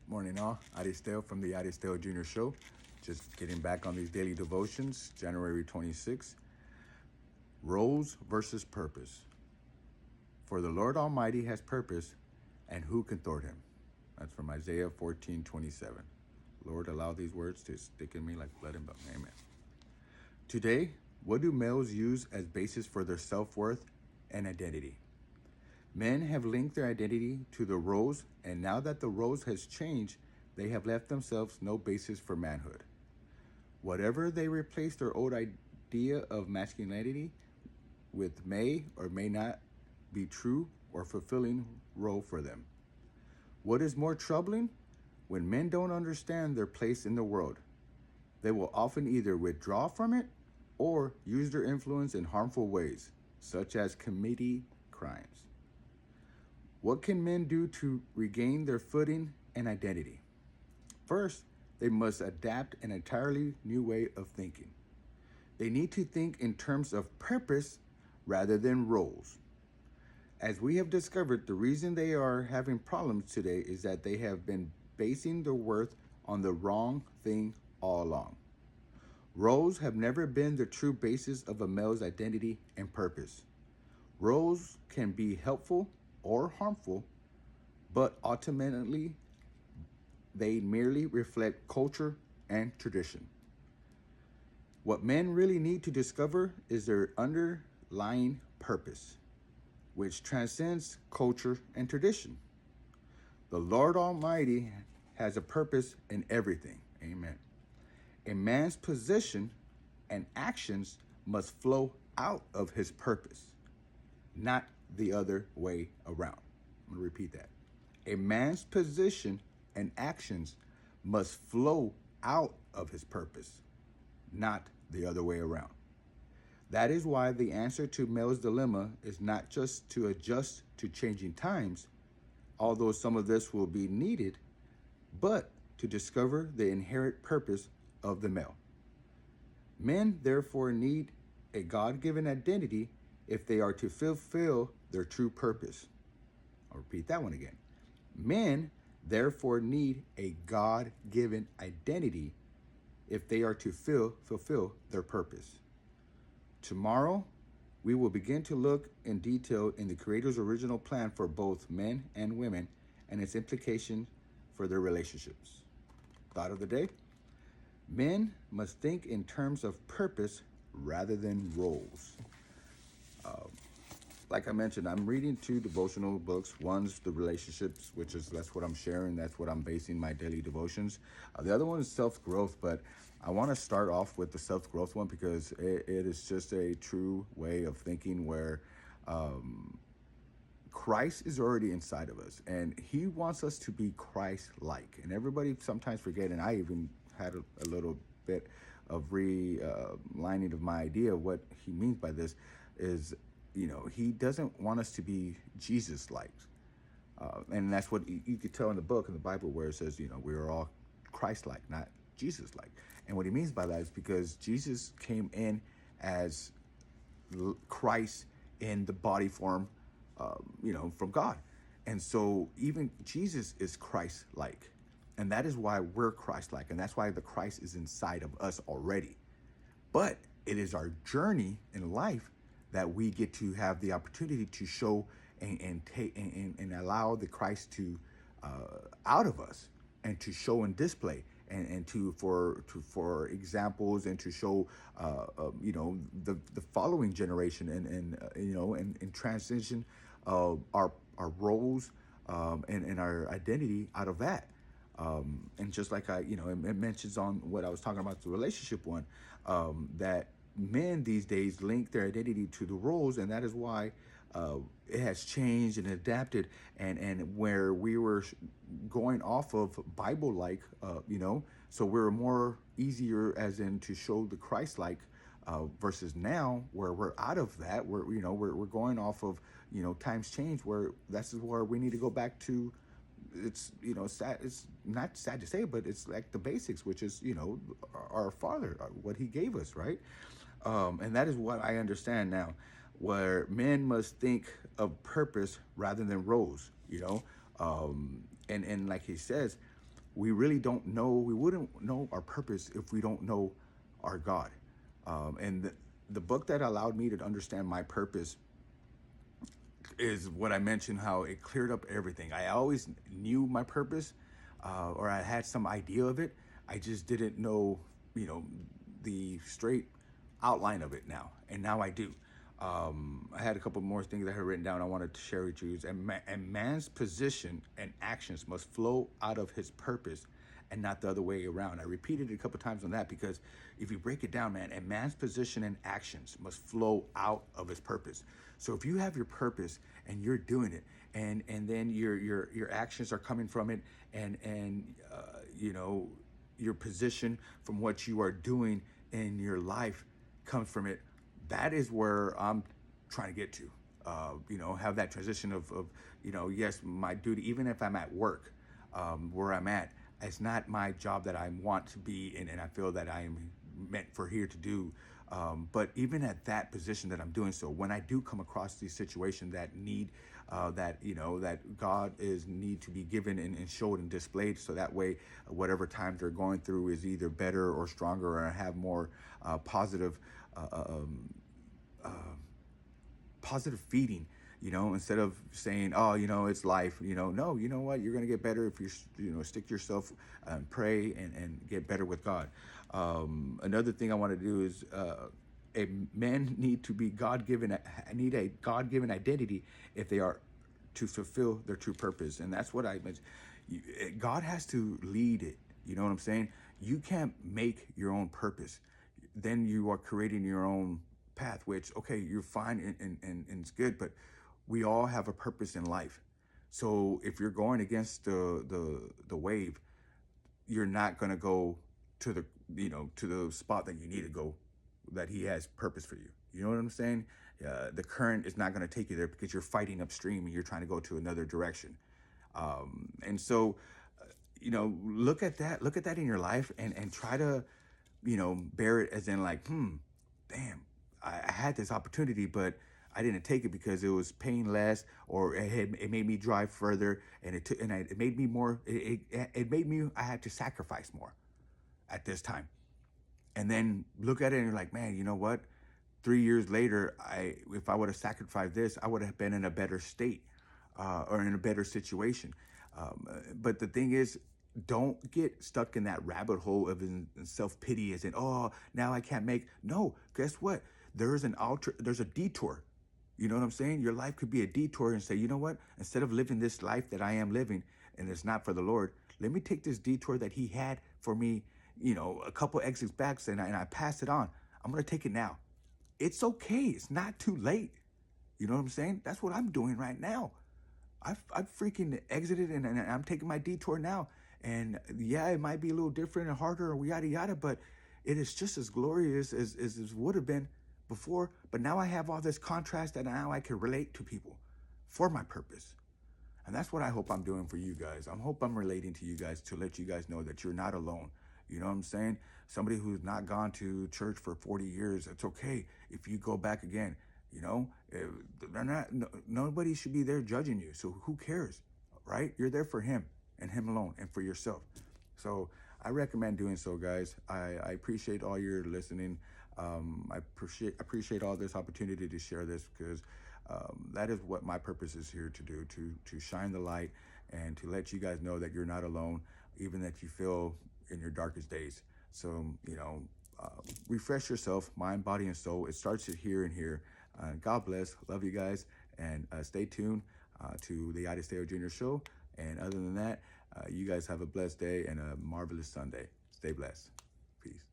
Morning all, Aristeo from the Aristeo Jr. Show. Just getting back on these daily devotions, January 26th. Roles versus purpose. For the Lord Almighty has purpose, and who can thwart him? That's from Isaiah 14:27. Lord, allow these words to stick in me like blood and bone. Amen. Today, what do males use as basis for their self-worth and identity? Men have linked their identity to the roles, and now that the roles has changed, they have left themselves no basis for manhood. Whatever they replace their old idea of masculinity with may or may not be true or fulfilling role for them. What is more troubling? When men don't understand their place in the world, they will often either withdraw from it or use their influence in harmful ways, such as committing crimes. What can men do to regain their footing and identity? First, they must adapt an entirely new way of thinking. They need to think in terms of purpose rather than roles. As we have discovered, the reason they are having problems today is that they have been basing their worth on the wrong thing all along. Roles have never been the true basis of a male's identity and purpose. Roles can be helpful or harmful, but ultimately they merely reflect culture and tradition. What men really need to discover is their underlying purpose, which transcends culture and tradition. The Lord Almighty has a purpose in everything. Amen. A man's position and actions must flow out of his purpose, not the other way around. I'm going to repeat that. A man's position and actions must flow out of his purpose, not the other way around. That is why the answer to male's dilemma is not just to adjust to changing times, although some of this will be needed, but to discover the inherent purpose of the male. Men therefore need a God-given identity if they are to fulfill their true purpose. I'll repeat that one again. Men therefore need a God-given identity if they are to fulfill their purpose. Tomorrow, we will begin to look in detail in the Creator's original plan for both men and women and its implications for their relationships. Thought of the day: men must think in terms of purpose rather than roles. Like I mentioned, I'm reading two devotional books. One's the relationships, that's what I'm sharing. That's what I'm basing my daily devotions. The other one is self-growth, but I want to start off with the self-growth one because it is just a true way of thinking where Christ is already inside of us, and he wants us to be Christ-like. And everybody sometimes forget, and I even had a little bit of relining of my idea. What he means by this is, he doesn't want us to be Jesus-like. And that's what you could tell in the book, in the Bible, where it says, we are all Christ-like, not Jesus-like. And what he means by that is because Jesus came in as Christ in the body form, from God. And so even Jesus is Christ-like. And that is why we're Christ-like. And that's why the Christ is inside of us already. But it is our journey in life that we get to have the opportunity to show and take and allow the Christ to out of us and to show and display and for examples and to show the following generation and transition our roles and our identity out of that. And just like it mentions on what I was talking about, the relationship one, that men these days link their identity to the roles, and that is why it has changed and adapted, and where we were going off of Bible-like, so we're more easier as in to show the Christ-like, versus now where we're out of that, we're going off of times change, where that's where we need to go back to. It's sad. It's not sad to say, but it's like the basics, which is our Father, what He gave us, right? And that is what I understand now, where men must think of purpose rather than roles. And like he says, we really don't know, we wouldn't know our purpose if we don't know our God. And the book that allowed me to understand my purpose is what I mentioned, how it cleared up everything. I always knew my purpose, or I had some idea of it. I just didn't know, you know, the straight outline of it now. And now I do. I had a couple more things I had written down I wanted to share with you. And man's position and actions must flow out of his purpose and not the other way around. I repeated it a couple times on that because if you break it down, man, and man's position and actions must flow out of his purpose. So if you have your purpose and you're doing it, and then your actions are coming from it, and you know, your position from what you are doing in your life comes from it, that is where I'm trying to get to. You know, have that transition of, you know, yes, my duty, even if I'm at work, where I'm at, it's not my job that I want to be in, and I feel that I am meant for here to do. But even at that position that I'm doing so, when I do come across these situations that need, that, you know, that God is need to be given and showed and displayed, so that way, whatever times they're going through is either better or stronger, or have more positive, positive feeding, you know, instead of saying, oh, you know, it's life, you know, no, you know what, you're going to get better if you know, stick yourself and pray and get better with God. Another thing I want to do is, a men need to be God-given, need a God-given identity if they are to fulfill their true purpose. And that's what I mentioned. God has to lead it. You know what I'm saying? You can't make your own purpose. Then you are creating your own path, which, okay, you're fine and it's good, but we all have a purpose in life. So if you're going against the wave, you're not going to go to the, you know, to the spot that you need to go, that he has purpose for you. You know what I'm saying? The current is not going to take you there because you're fighting upstream and you're trying to go to another direction. And so, you know, look at that in your life, and try to, you know, bear it as in like, damn, I had this opportunity, but I didn't take it because it was paying less, or it made me drive further, and it made me more. It made me, I had to sacrifice more at this time. And then look at it and you're like, man, you know what? 3 years later, if I would have sacrificed this, I would have been in a better state, or in a better situation. But the thing is, don't get stuck in that rabbit hole of self pity, as in, oh, now I can't make. No, guess what? There's a detour. You know what I'm saying? Your life could be a detour, and say, you know what? Instead of living this life that I am living, and it's not for the Lord, let me take this detour that He had for me, you know, a couple exits back, and I pass it on. I'm going to take it now. It's okay. It's not too late. You know what I'm saying? That's what I'm doing right now. I've freaking exited, and I'm taking my detour now. And yeah, it might be a little different and harder, or yada yada, but it is just as glorious as it would have been before. But now I have all this contrast that now I can relate to people for my purpose. And that's what I hope I'm doing for you guys. I hope I'm relating to you guys to let you guys know that you're not alone. You know what I'm saying? Somebody who's not gone to church for 40 years, it's okay if you go back again. You know, they're not. Nobody should be there judging you. So who cares, right? You're there for Him and Him alone, and for yourself. So I recommend doing so, guys. I appreciate all your listening. I appreciate all this opportunity to share this, because that is what my purpose is here to do, to shine the light and to let you guys know that you're not alone, even that you feel in your darkest days. So, you know, refresh yourself, mind, body, and soul. It starts here and here. God bless. Love you guys. And stay tuned to the Yada Steo Jr. Show. And other than that, you guys have a blessed day and a marvelous Sunday. Stay blessed. Peace.